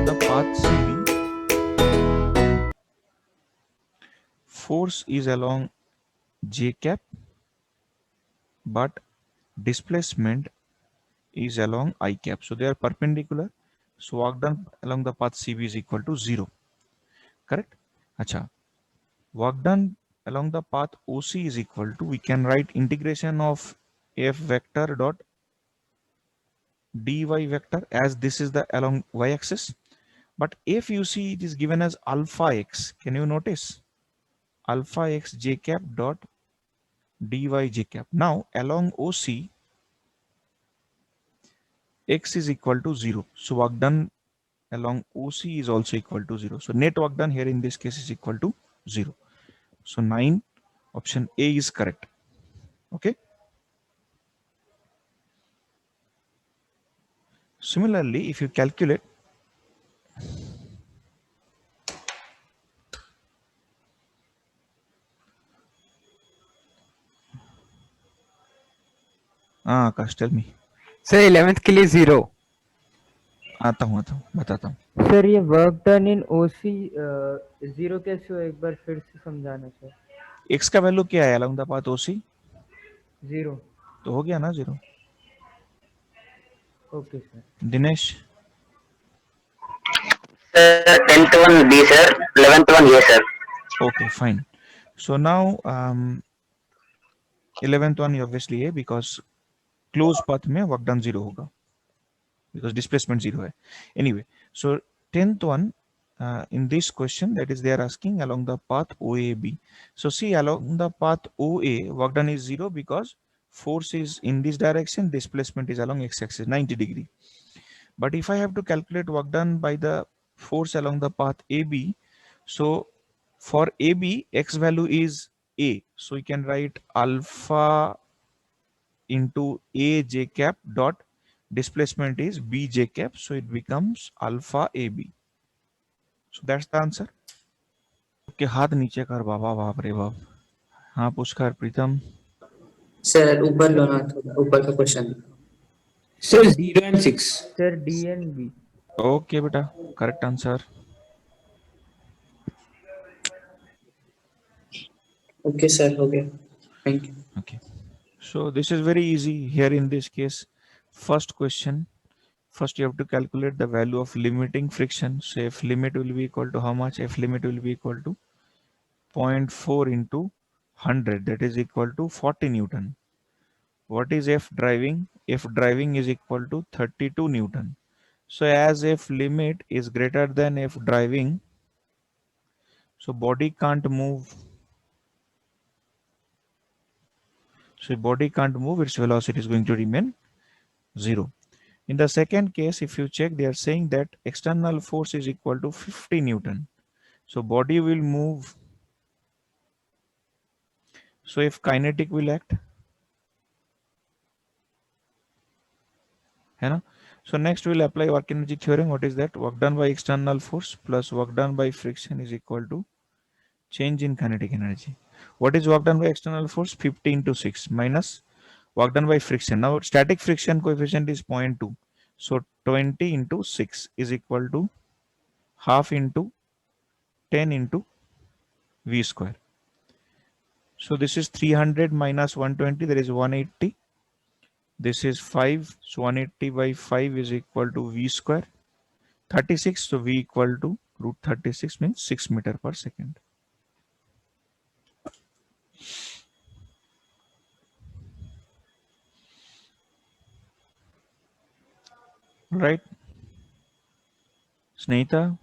the path CB, force is along J cap, but displacement is along I cap. So they are perpendicular. So work done along the path CB is equal to 0. Correct? Acha. Work done along the path OC is equal to, we can write integration of F vector dot dy vector, as this is the along y axis. But if you see it is given as alpha x, can you notice? Alpha x j cap dot dy j cap. Now along OC, x is equal to 0. So work done along OC is also equal to 0. So net work done here in this case is equal to 0. So 9, option A is correct. Okay. Similarly, if you calculate Akash, tell me. Sir 11th के लिए 0। आता हूँ बताता हूँ। Sir ये work done in ओसी 0 कैसे हो, एक बार फिर से समझाना सर। x का वैल्यू क्या है अलॉन्ग द पाथ OC? 0। तो हो गया ना 0। Okay sir. Dinesh? Sir, 10th one B, sir. 11th one A, sir. Okay, fine. So now 11th one obviously A, because close path में work done 0 होगा, because displacement 0 है. Anyway, so 10th one in this question, that is they are asking along the path OAB. So see, along the path OA, work done is 0 because force is in this direction, displacement is along x-axis 90 degree. But if I have to calculate work done by the force along the path AB, so for AB, x value is A. So we can write alpha into A j cap dot displacement is B j cap. So it becomes alpha AB. So that's the answer. Okay, हाथ नीचे कर बाबा, बाप रे बाप। हाँ पुष्कर, प्रीतम। Sir ऊपर लो ना, थोड़ा ऊपर का question. Sir 0 and 6। Sir D and B. Okay बेटा, करेक्ट आंसर। ओके सर, हो गया, thank you. Okay, so this is very easy here in this case. First question, first you have to calculate the value of limiting friction. So F limit will be equal to how much? F limit will be equal to 0.4 into 100, that is equal to 40 Newton. What is F driving? F driving is equal to 32 Newton. So as F limit is greater than F driving, so body can't move. So body can't move, its velocity is going to remain 0. In the second case, if you check, they are saying that external force is equal to 50 Newton. So body will move. So if kinetic will act, है ना? So next we'll apply work energy theorem. What is that? Work done by external force plus work done by friction is equal to change in kinetic energy. What is work done by external force? 50 into 6 minus work done by friction. Now static friction coefficient is 0.2. So 20 into 6 is equal to half into 10 into V square. So this is 300 minus 120, that is 180. This is 5, so 180 by 5 is equal to V square. 36, so V equal to root 36 means 6 meter per second. Right? Snehita?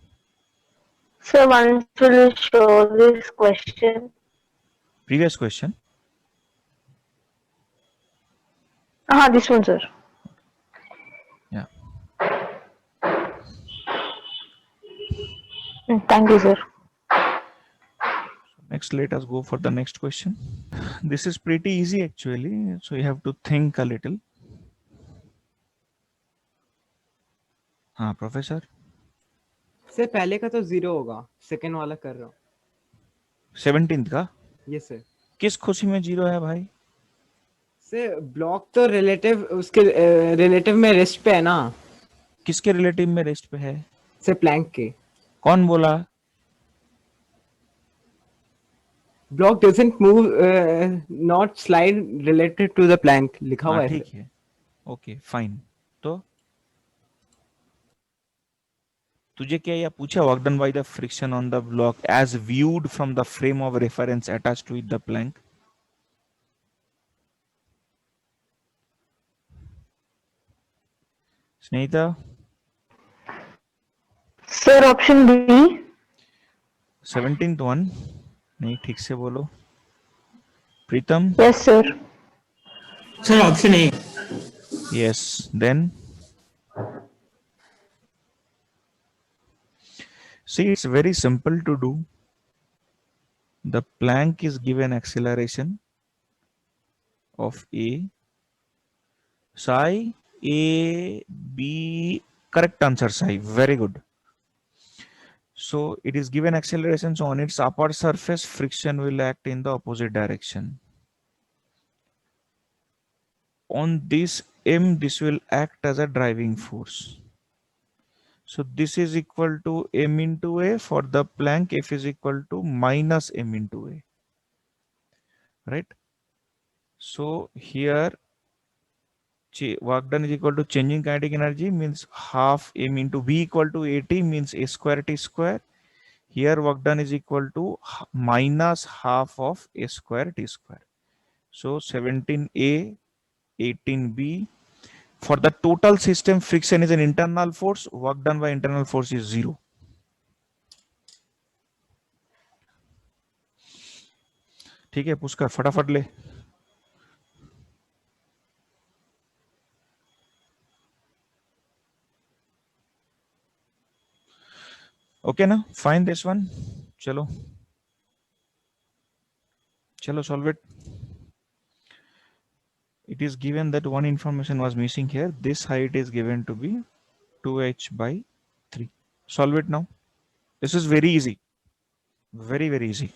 So once will show this question. Previous question. This one, sir. Yeah. Thank you, sir. Next, let us go for the next question. This is pretty easy actually, so you have to think a little. हाँ professor. Sir पहले का तो 0 होगा, second वाला कर रहा हूँ। 17th का? Yes sir. किस खुशी में 0 है भाई? सर ब्लॉक तो रिलेटिव, उसके रिलेटिव में रेस्ट पे है ना। किसके रिलेटिव में रेस्ट पे है? से प्लैंक के। कौन बोला? Block doesn't move not slide related to the plank लिखा हुआ हाँ है ठीक सर। है, ओके फाइन। तो तुझे क्या यह पूछा, work done by the friction on the block as viewed from the frame of reference attached to the plank? Snehita, Sir, option B. 17th one नहीं, ठीक से बोलो। प्रीतम? Yes, sir. Sir, option A. Yes, then see, it's very simple to do. The Planck is given acceleration of A, psi A B, correct answer psi, very good. So it is given acceleration, so on its upper surface friction will act in the opposite direction. On this M, this will act as a driving force. So this is equal to M into A. For the Planck, F is equal to minus M into A, right? So here work done is equal to changing kinetic energy, means half M into V equal to AT, means A square T square. Here work done is equal to minus half of A square T square. So 17A, 18B. For the total system, friction is an internal force. Work done by internal force is 0. ठीक है, पुष्कर फटाफट ले। Okay ना, find this one. चलो चलो solve it. It is given that one information was missing here. This height is given to be 2h by 3. Solve it now. This is very easy. Very, very easy.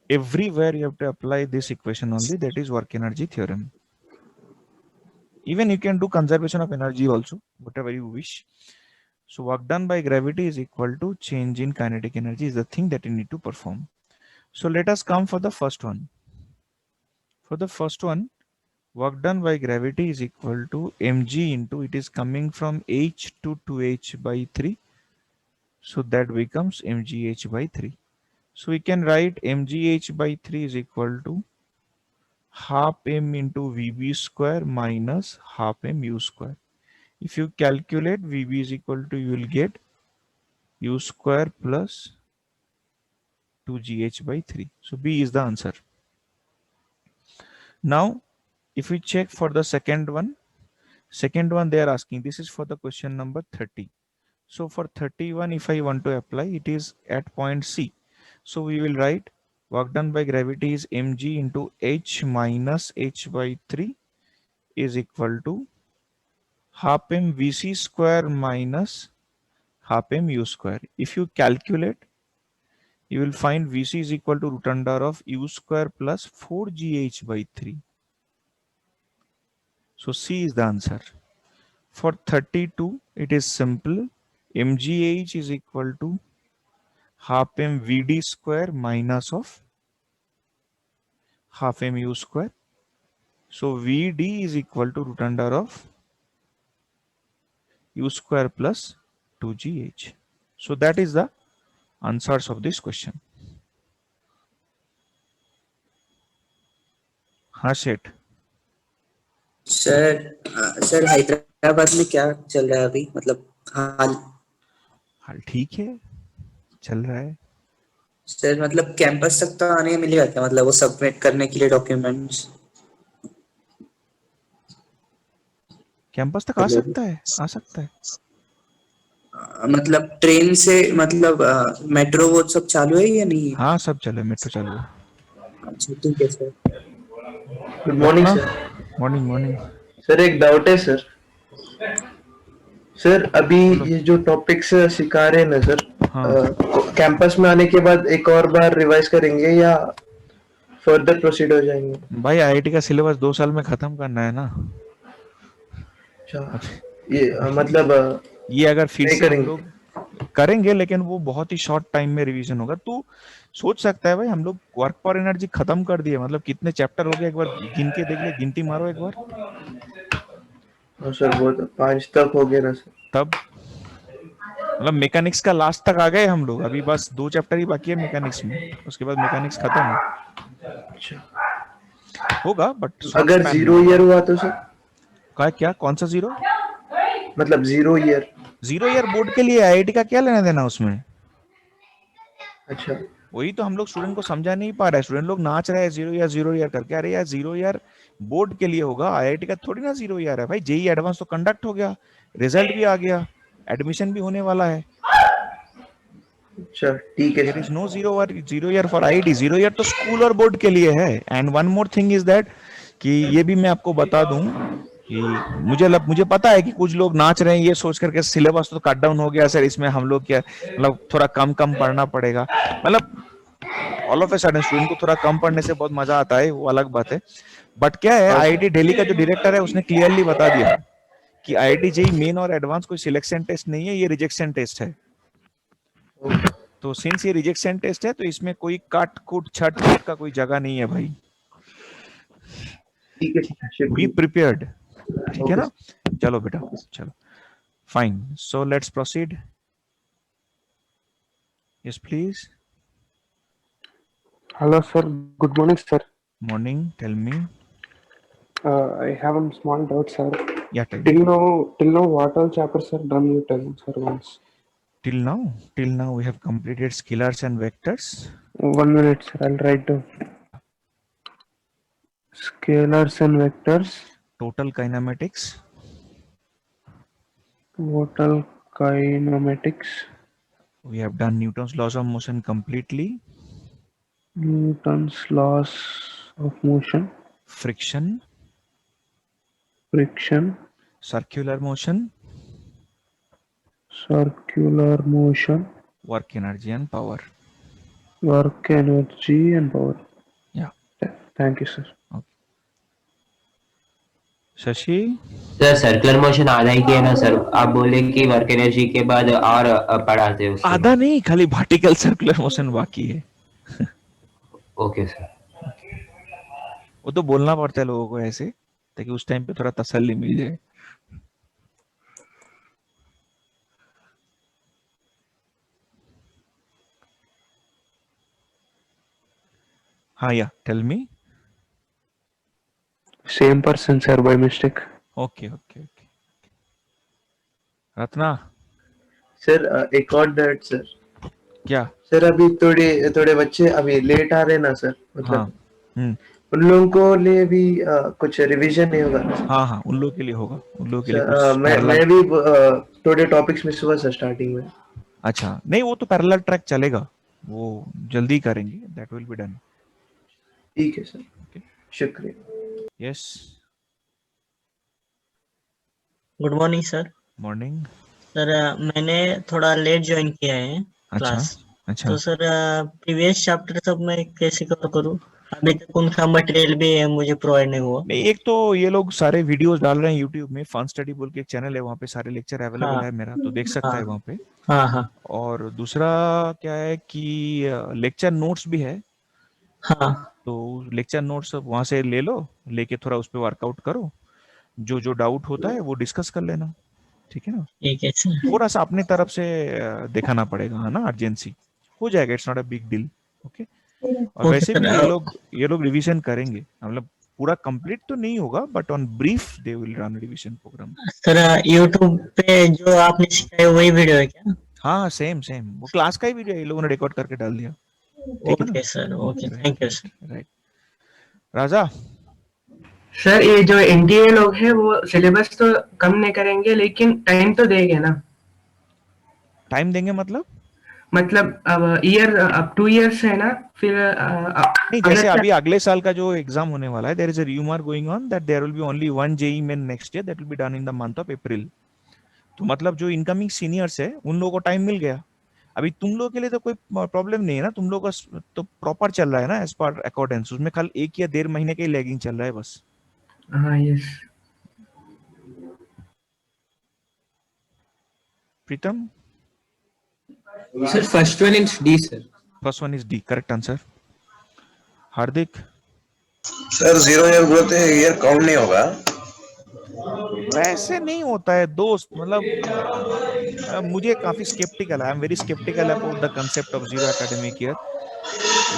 Everywhere you have to apply this equation only, that is work energy theorem. Even you can do conservation of energy also, whatever you wish. So work done by gravity is equal to change in kinetic energy is the thing that you need to perform. So let us come for the first one. For the first one, work done by gravity is equal to mg into, it is coming from h to 2h by 3. So that becomes mgh by 3. So we can write mgh by 3 is equal to half m into vb square minus half m u square. If you calculate vb is equal to, you will get u square plus 2gh by 3. So B is the answer. Now, if we check for the second one they are asking, this is for the question number 30. So for 31, if I want to apply, it is at point C. So we will write work done by gravity is mg into h minus h by 3 is equal to half m vc square minus half m u square. If you calculate, you will find vc is equal to root under of u square plus 4gh by 3. So C is the answer. For 32, it is simple. mgh is equal to half m vd square minus of half m u square. So vd is equal to root under of u square plus 2gh. So that is the answers of this question. हाँ Sheth, sir Hyderabad में क्या चल रहा है अभी, मतलब हाल? हाल ठीक है, चल रहा है। सर मतलब कैंपस तक तो आने मिलेगा क्या, मतलब वो सबमिट करने के लिए डॉक्यूमेंट्स? कैंपस तक आ सकता है, आ सकता है। मतलब ट्रेन से, मतलब मेट्रो वो सब चालू है या नहीं? हाँ सब चले, मेट्रो चालू है। अच्छा ठीक है सर। गुड मॉर्निंग अपना? सर। Morning morning. सर एक डाउट है सर। सर अभी बोलो। ये जो टॉपिक्स सिखा रहे हैं ना सर, हाँ कैंपस में आने के बाद एक और बार रिवाइज करेंगे या फर्दर प्रोसीड हो जाएंगे? भाई, आईआईटी का सिलेबस 2 साल में खत्म करना है ना। अच्छा, ये मतलब ये अगर फिर नहीं से हम करेंगे। लोग करेंगे, लेकिन वो बहुत ही शॉर्ट टाइम में रिवीजन होगा। तू सोच सकता है भाई, हम लोग वर्क फॉर एनर्जी खत्म कर दिए, मतलब कितने चैप्टर हो गए, एक बार गिन के देख ले, गिनती मारो एक बार। हाँ सर, वो तो 5 तक हो गया ना सर। तब मतलब मैकेनिक्स का लास्ट तक आ गए हम लोग, अभी बस 2 चैप्टर ही बाकी है मैकेनिक्स में, उसके बाद मैकेनिक्स खत्म है। अच्छा, होगा बट शॉर्ट अगर स्पैन में 0 होगा। ईयर हुआ तो सर? क्या कौन सा जीरो? मतलब 0 ईयर। 0 ईयर बोर्ड के लिए आईआईटी का क्या लेना देना उसमें? अच्छा, वही तो हम लोग स्टूडेंट को समझा नहीं पा रहे हैं। स्टूडेंट लोग नाच रहे हैं 0 ईयर करके। अरे यार, 0 ईयर बोर्ड के लिए होगा, आईआईटी का थोड़ी ना 0 ईयर है भाई। जेई एडवांस तो कंडक्ट हो गया, रिजल्ट भी आ गया, एडमिशन भी होने वाला है। अच्छा ठीक है there is sir. No 0 year for IIT. 0 year तो स्कूल और बोर्ड के लिए है। And one more thing is that कि ये भी मैं आपको बता दूं कि मुझे पता है कि कुछ लोग नाच रहे हैं ये सोच करके सिलेबस तो कट डाउन हो गया सर, इसमें हम लोग क्या मतलब थोड़ा कम कम पढ़ना पड़ेगा। मतलब all of a sudden student को थोड़ा कम पढ़ने से बहुत मजा आता है, वो अलग बात है। बट क्या है, हाँ आईआईटी सर। दिल्ली का जो डायरेक्टर है उसने क्लियरली बता दिया कि आईआईटी जेई मेन और एडवांस कोई सिलेक्शन टेस्ट नहीं है, ये रिजेक्शन टेस्ट है। ओके, तो सिंस ये रिजेक्शन टेस्ट है तो इसमें कोई काट कूट छट पट का कोई जगह नहीं है भाई। ठीक है, बी शुक्रिया। प्रिपेयर्ड, ठीक है ओके ना। चलो बेटा, चलो, fine, so let's proceed. Yes please. Hello, sir. Good morning, sir. Morning, tell me. I have a small doubt, sir. Yeah tell Till me. now, what all chapters are done? You tell, sir, once. Till now we have completed scalars and vectors. 1 minute, sir. I'll write down. Scalars and vectors. Total kinematics. Total kinematics. We have done Newton's laws of motion completely. Newton's laws of motion. Friction, Friction. circular motion, Circular motion. work energy and power. Work energy and power. Yeah. Thank you, sir. Shashi, sir circular motion आधा ही किया ना sir, आप बोले कि work energy के बाद और पढ़ाते हो उसके आधा नहीं, खाली वर्टिकल सर्कुलर मोशन बाकी है। बाद। Okay sir. वो तो बोलना पड़ता है लोगों को ऐसे, ताकि उस टाइम पे थोड़ा तसल्ली मिल जाए। हाँ, yeah tell me. Same person, sir, by mistake. Okay okay okay. Ratna, sir एक और डाउट सर। क्या? सर अभी थोड़े थोड़े बच्चे अभी लेट आ रहे हैं ना सर, हाँ, मतलब उन लोगों को लिए भी कुछ रिवीजन नहीं होगा ना सर? हाँ हाँ, उन लोगों के लिए होगा, उन लोगों के लिए सर कुछ मैं parallel- भी थोड़े टॉपिक्स मिस हुआ सर स्टार्टिंग में। अच्छा, नहीं वो तो पैरेलल ट्रैक चलेगा, वो जल्दी करेंगे, दैट विल बी डन। ठीक है सर, Okay. शुक्रिया। Yes, good morning sir. Morning. Sir मैंने थोड़ा लेट ज्वाइन किया है अच्छा क्लास, अच्छा। तो सर प्रीवियस चैप्टर सब मैं कैसे कवर करूँ? अभी तक उनका मटेरियल भी है मुझे प्रोवाइड नहीं हुआ। नहीं, एक तो ये लोग सारे वीडियोस डाल रहे हैं यूट्यूब में, फन स्टडी बोल के एक चैनल है, वहाँ पे सारे लेक्चर अवेलेबल हाँ है मेरा, तो देख सकता हाँ है वहाँ पे। हाँ हाँ और दूसरा क्या है कि लेक्चर नोट्स भी है, हाँ। तो लेक्चर नोट्स वहाँ से ले लो, लेके थोड़ा उस पर वर्कआउट करो, जो जो डाउट होता है वो डिस्कस कर लेना, ठीक है ना। ठीक है सर। थोड़ा सा अपनी तरफ से दिखाना पड़ेगा, है ना, अर्जेंसी हो जाएगा, it's not a big deal. Okay. और ओके वैसे भी सर। ये लोग रिवीजन करेंगे, मतलब पूरा कंप्लीट तो नहीं होगा, but on brief they will run revision programme. Sir YouTube पे जो आपने सिखाया वही वीडियो है क्या? हाँ, सेम सेम वो क्लास का ही वीडियो ये लोगों ने रिकॉर्ड करके डाल दिया, ठीक है ना। Okay sir, okay, thank you sir. Right. Raja, sir ये जो एनडीए लोग हैं वो सिलेबस तो कम नहीं करेंगे लेकिन टाइम तो देंगे ना? टाइम देंगे मतलब अब ईयर अब 2 इयर्स है ना, फिर नहीं, जैसे अभी अगले साल का जो एग्जाम होने वाला है, there is a rumour going on that there will be only one JEE main next year, that will be done in the month of April. तो मतलब जो इनकमिंग सीनियर्स है उन लोगों को टाइम मिल गया। अभी तुम लोग के लिए तो कोई प्रॉब्लम नहीं है ना, तुम लोग का तो प्रॉपर चल रहा है ना एज पर अकॉर्डेंस, उसमें खाली 1 या 1.5 महीने का ही लैगिंग चल रहा है बस। हाँ yes. Pritam, sir first one is D sir. First one is D, correct answer. Hardik, sir 0 year growth year count नहीं होगा। वैसे नहीं होता है दोस्त, मतलब मुझे काफी स्केप्टिकल है, I am very sceptical about the concept of zero academic year.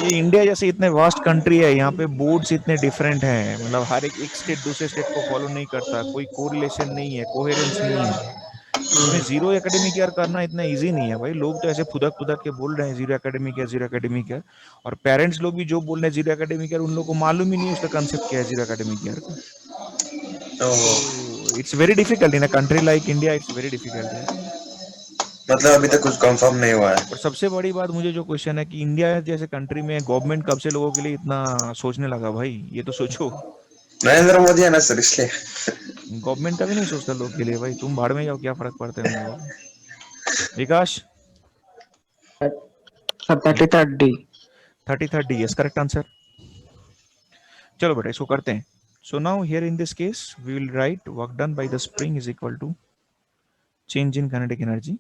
ये इंडिया जैसे इतने वास्ट कंट्री है, यहाँ पे बोर्ड्स इतने डिफरेंट हैं, मतलब हर एक स्टेट दूसरे स्टेट को फॉलो नहीं करता, कोई कोरिलेशन नहीं है, कोहेरेंस नहीं है। इसमें जीरो एकेडमिक ईयर करना इतना इजी नहीं है भाई। लोग तो ऐसे फुदक फुदक के बोल रहे हैं zero academic year, zero academic year, और पेरेंट्स लोग भी जो बोल रहे हैं जीरो एकेडमिक ईयर, उन लोगों को मालूम ही नहीं है उसका कंसेप्ट क्या है जीरो एकेडमिक ईयर का। So it's very difficult in a country like India, it's very difficult यार। मतलब अभी तक कुछ कंफर्म नहीं हुआ है। और सबसे बड़ी बात मुझे जो क्वेश्चन है कि इंडिया जैसे कंट्री में गवर्नमेंट कब से लोगों के लिए इतना सोचने लगा भाई, ये तो सोचो। नरेंद्र मोदी है ना सर, इसलिए। गवर्नमेंट का भी नहीं सोचता लोग के लिए भाई, तुम भाड़ में जाओ, क्या फर्क पड़ता है उन लोगों को। Vikas, sir 33rd D। 33rd D, yes correct answer. चलो बेटा इसको करते हैं। So now here in this case we will write work done by the spring is equal to change in kinetic energy.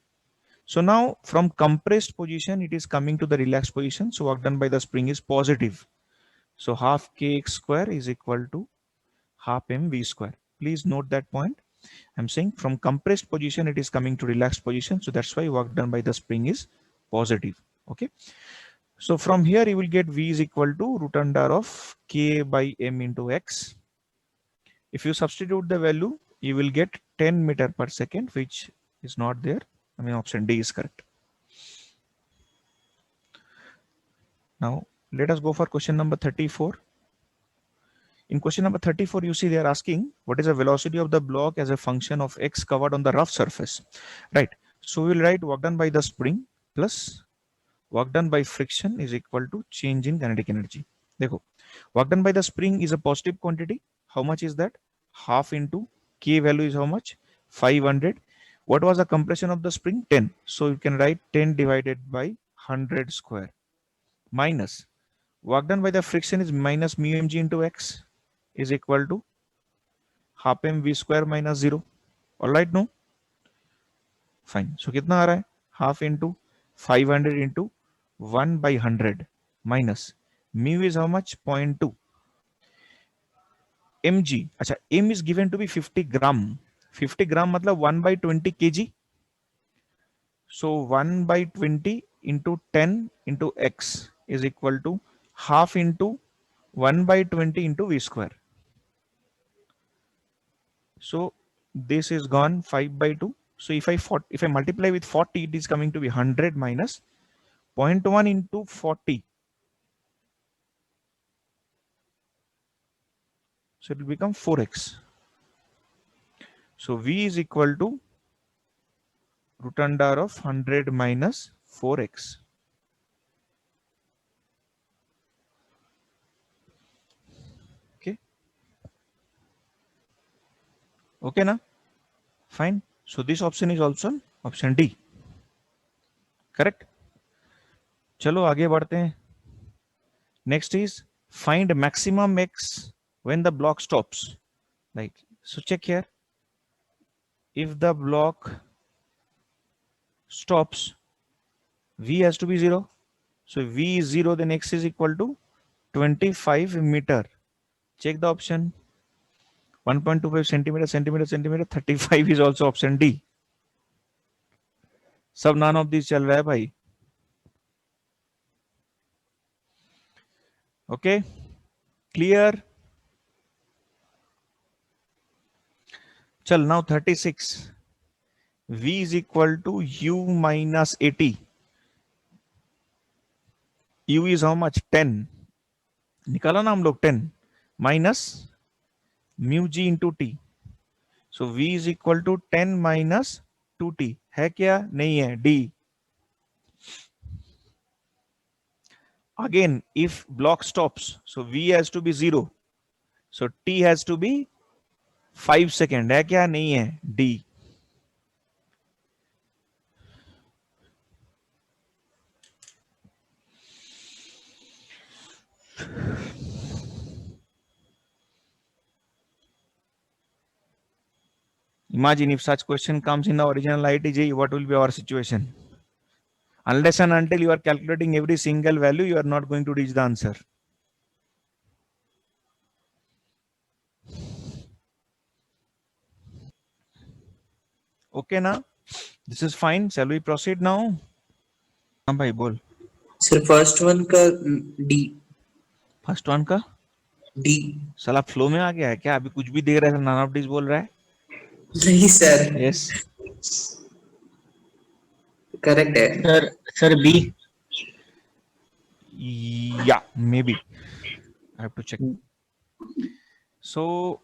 So now from compressed position it is coming to the relaxed position, so work done by the spring is positive. So half kx square is equal to half mv square. Please note that point. I'm saying from compressed position it is coming to relaxed position, so that's why work done by the spring is positive. Okay, so from here you will get v is equal to root under of k by m into x. If you substitute the value, you will get 10 meter per second, which is not there. I mean, option D is correct. Now, let us go for question number 34. In question number 34, you see they are asking what is the velocity of the block as a function of x covered on the rough surface, right? So we will write work done by the spring plus work done by friction is equal to change in kinetic energy. देखो, work done by the spring is a positive quantity. How much is that? Half into k value is how much? 500. What was the compression of the spring? 10. So you can write 10 divided by 100 square minus work done by the friction is minus mu mg into x is equal to half mv square minus 0. All right, no? Fine. So कितना आ रहा है? Half into 500 into 1 by 100 minus mu is how much? 0.2. mg, अच्छा m is given to be 50 gram. 50 gram मतलब 1 by 20 kg. So 1 by 20 into 10 into x is equal to half into 1 by 20 into v square. So this is gone 5 by 2. So if I multiply with 40, it is coming to be 100 minus 0.1 into 40. So it will become 4x. So v is equal to root under of 100 minus 4x. Okay. Okay na? Fine. So this option is also option D. Correct? चलो आगे बढ़ते हैं. Next is find maximum x when the block stops. Right. So check here. If the block stops, v has to be 0. So v is 0, then x is equal to 25 meter. Check the option. 1.25 centimeter, centimeter, centimeter. 35 is also option D. सब none of these चल रहा है भाई. Okay, clear. चल now 36. V is equal to u minus 80. U is how much? 10. निकाला ना हम लोग 10 minus mu g into t. So V is equal to 10 minus 2t. है क्या? नहीं है. D. Again, if block stops, so V has to be 0. So T has to be 5 seconds. है क्या? नहीं है. D. Imagine if such question comes in the original IIT, what will be our situation? Unless and until you are calculating every single value, you are not going to reach the answer. Okay, now this is fine. Shall we proceed now? हाँ भाई बोल. Sir first one का D first one का D साला flow में आ गया है क्या? अभी कुछ भी दे रहा है, नन ऑफ दिस बोल रहा है. नहीं सर यस करेक्ट है sir B. Yeah, maybe. I have to check. So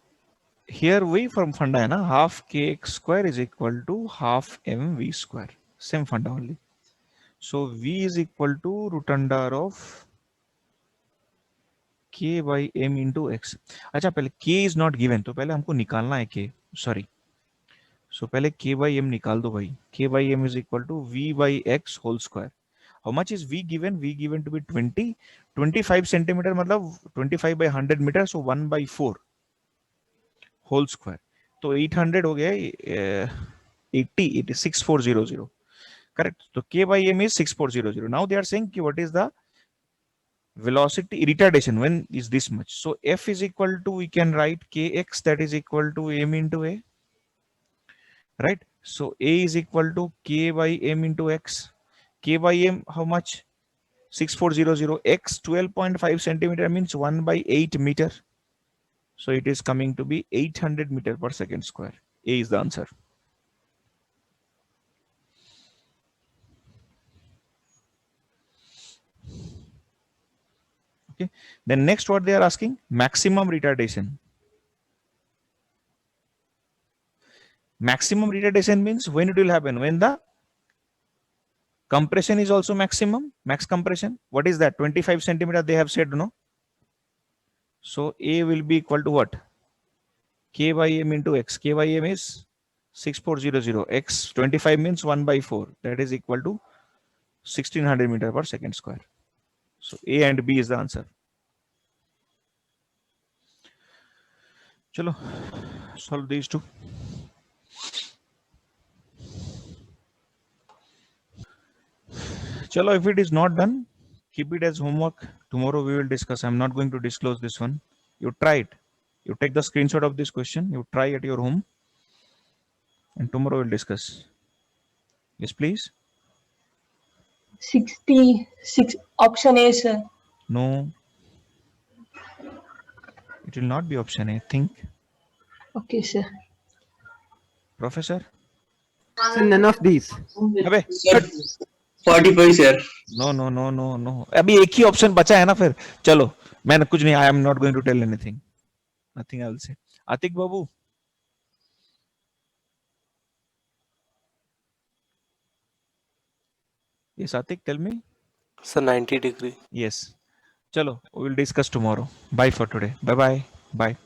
here we from funda hai na, half kx square is equal to half mv square. Same funda only. So v is equal to root under of k by m into x. अच्छा पहले k is not given, तो पहले हमको निकालना है k. Sorry. So पहले k by m निकाल दो भाई. K by m is equal to v by x whole square. How much is v given? V given to be 20. 25 centimeter मतलब 25 by 100 meter, so 1 by 4 whole square. तो 800 हो गया 80 6400. Correct. So k by m is 6400. Now they are saying what is the velocity retardation when is this much. So f is equal to, we can write kx, that is equal to m into a. Right. So a is equal to k by m into x. K by m how much? 6400. X 12.5 centimeter means 1 by 8 meter. So it is coming to be 800 meter per second square. A is the answer. Okay. Then next what they are asking, maximum retardation. Maximum retardation means when it will happen, when the compression is also maximum, max compression. What is that? 25 centimeter they have said, no? So A will be equal to what? K by m into x. K by m is 6400. X 25 means 1 by 4. That is equal to 1600 meter per second square. So A and B is the answer. Chalo, solve these two. Chalo, if it is not done, keep it as homework. Tomorrow we will discuss. I'm not going to disclose this one. You try it. You take the screenshot of this question. You try at your home. And tomorrow we'll discuss. Yes, please. 66 option A, sir. No. It will not be option A. Think. Okay, sir. Professor? So none of these. अबे 45 sir. No. अभी एक ही option बचा है ना फिर. चलो मैंने कुछ नहीं. I am not going to tell anything. Nothing I will say. Atik Babu. Yes, Atik, tell me. Sir, 90 degree. Yes. Chalo, we will discuss tomorrow. Bye for today. Bye.